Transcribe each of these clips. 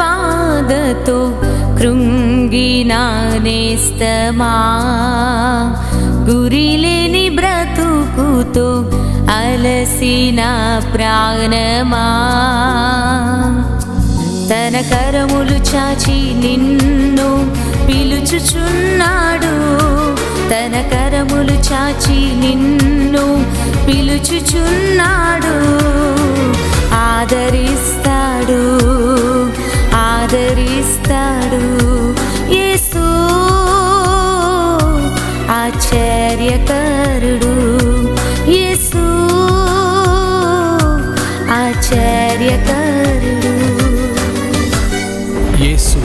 బాధతో కృంగిన నేస్తమా, గురిలేని బ్రతుకుతో అలసిన ప్రాణమా, తన కరములు చాచి నిన్ను పిలుచుచున్నాడు, తన కరములు చాచి నిన్ను పిలుచుచున్నాడు. ఆదరిస్తాడు, ఆదరిస్తాడు యేసు ఆశ్చర్యకరుడు, యేసు ఆశ్చర్యకరుడు, యేసు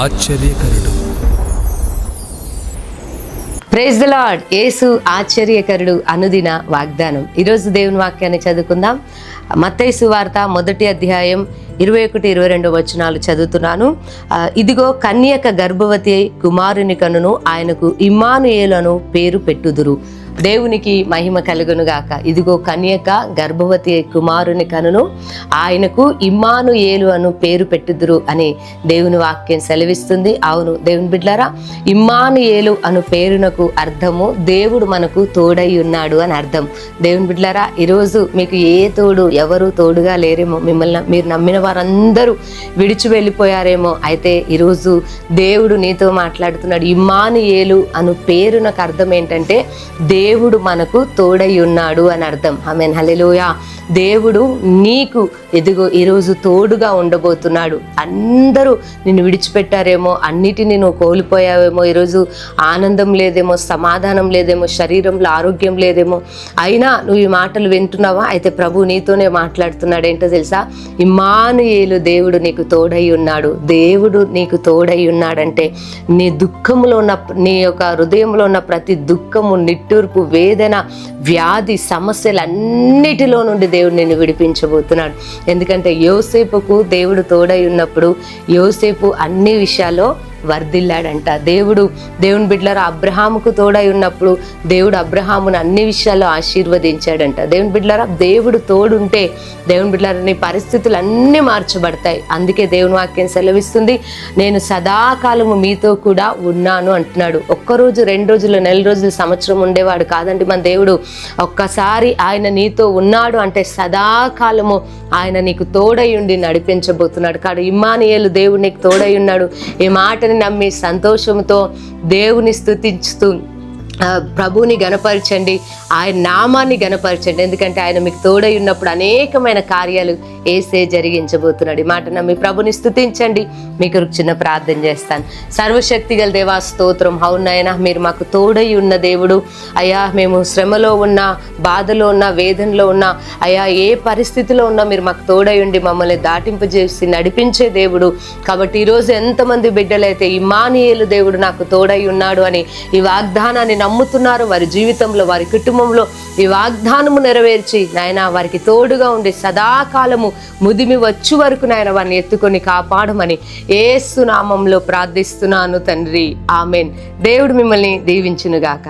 ఆశ్చర్యకరుడు. Praise the lord. యేసు ఆశ్చర్యకరుడు అనుదిన వాగ్దానం. ఈరోజు దేవుని వాక్యాన్ని చదువుకుందాం. మత్తయి సువార్త 1వ అధ్యాయం 21-22 వచనాలు చదువుతున్నాను. ఇదిగో కన్యక గర్భవతి అయి కుమారుని కనును, ఆయనకు ఇమ్మానుయేలు అను పేరు పెట్టుదురు. దేవునికి మహిమ కలుగును గాక. ఇదిగో కన్యక గర్భవతి అయి కుమారుని కనును, ఆయనకు ఇమ్మానుయేలు అను పేరు పెట్టుదురు అని దేవుని వాక్యం సెలవిస్తుంది. అవును దేవుని బిడ్డలారా, ఇమ్మానుయేలు అను పేరునకు అర్థము దేవుడు మనకు తోడై ఉన్నాడు అని అర్థం. దేవుని బిడ్డలారా, ఈరోజు మీకు ఏ తోడు ఎవరు తోడుగా లేరేమో, మిమ్మల్ని మీరు నమ్మిన వారందరూ విడిచి వెళ్ళిపోయారేమో. అయితే ఈరోజు దేవుడు నీతో మాట్లాడుతున్నాడు. ఇమ్మానుయేలు అను పేరునకు అర్థం ఏంటంటే దేవుడు మనకు తోడై ఉన్నాడు అని అర్థం. ఆమేన్, హల్లెలూయా. దేవుడు నీకు ఎదుగో ఈరోజు తోడుగా ఉండబోతున్నాడు. అందరూ నిన్ను విడిచిపెట్టారేమో, అన్నిటినీ నువ్వు కోల్పోయావేమో, ఈరోజు ఆనందం లేదేమో, సమాధానం లేదేమో, శరీరంలో ఆరోగ్యం లేదేమో, అయినా నువ్వు ఈ మాటలు వింటున్నావా? అయితే ప్రభు నీతోనే మాట్లాడుతున్నాడు. ఏంటో తెలుసా? ఇమ్మానుయేలు, దేవుడు నీకు తోడై ఉన్నాడు. దేవుడు నీకు తోడై ఉన్నాడంటే నీ దుఃఖంలో ఉన్న, నీ యొక్క హృదయంలో ఉన్న ప్రతి దుఃఖము, నిట్టూర్పు, వేదన, వ్యాధి, సమస్యలన్నిటిలో నుండి దేవుడు నిన్ను విడిపించబోతున్నాడు. ఎందుకంటే యోసేపుకు దేవుడు తోడై ఉన్నప్పుడు యోసేపు అన్ని విషయాల్లో వర్ధిల్లాడంట. దేవుని బిడ్డలారా, అబ్రహాముకు తోడై ఉన్నప్పుడు దేవుడు అబ్రహామును అన్ని విషయాల్లో ఆశీర్వదించాడంట. దేవుని బిడ్డలారా, దేవుడు తోడుంటే దేవుని బిడ్డలారా నీ పరిస్థితులు అన్నీ మార్చబడతాయి. అందుకే దేవుని వాక్యం సెలవిస్తుంది, నేను సదాకాలము మీతో కూడా ఉన్నాను అంటున్నాడు. ఒక్కరోజు, 2 రోజులు, నెల రోజులు, సంవత్సరం ఉండేవాడు కాదండి మన దేవుడు. ఒక్కసారి ఆయన నీతో ఉన్నాడు అంటే సదాకాలము ఆయన నీకు తోడై ఉండి నడిపించబోతున్నాడు. కాదు ఇమ్మానుయేలు, దేవుడు నీకు తోడై ఉన్నాడు. ఈ మాటని నమ్మి సంతోషంతో దేవుని స్తుతించుతూ ప్రభువుని గణపరచండి, ఆయన నామాన్ని గణపరచండి. ఎందుకంటే ఆయన మీకు తోడై ఉన్నప్పుడు అనేకమైన కార్యాలు యేసే జరిగించబోతున్నాడు. ఈ మాట నమ్మి ప్రభుని స్తుతించండి. మీకు చిన్న ప్రార్థన చేస్తాను. సర్వశక్తి గల దేవా స్తోత్రం. అవునాయన, మీరు మాకు తోడై ఉన్న దేవుడు అయ్యా. మేము శ్రమలో ఉన్నా, బాధలో ఉన్నా, వేదనలో ఉన్నా అయ్యా, ఏ పరిస్థితిలో ఉన్నా మీరు మాకు తోడై ఉండి మమ్మల్ని దాటింపజేసి నడిపించే దేవుడు. కాబట్టి ఈరోజు ఎంతమంది బిడ్డలైతే ఇమ్మానుయేలు దేవుడు నాకు తోడై ఉన్నాడు అని ఈ వాగ్దానాన్ని నమ్ముతున్నారు, వారి జీవితంలో, వారి కుటుంబంలో ఈ వాగ్దానము నెరవేర్చి నాయన వారికి తోడుగా ఉండి సదాకాలము ముదిమి వచ్చు వరకు నాయన వారిని ఎత్తుకొని కాపాడమని యేసు నామంలో ప్రార్థిస్తున్నాను తండ్రి. ఆమెన్. దేవుడు మిమ్మల్ని దీవించునుగాక.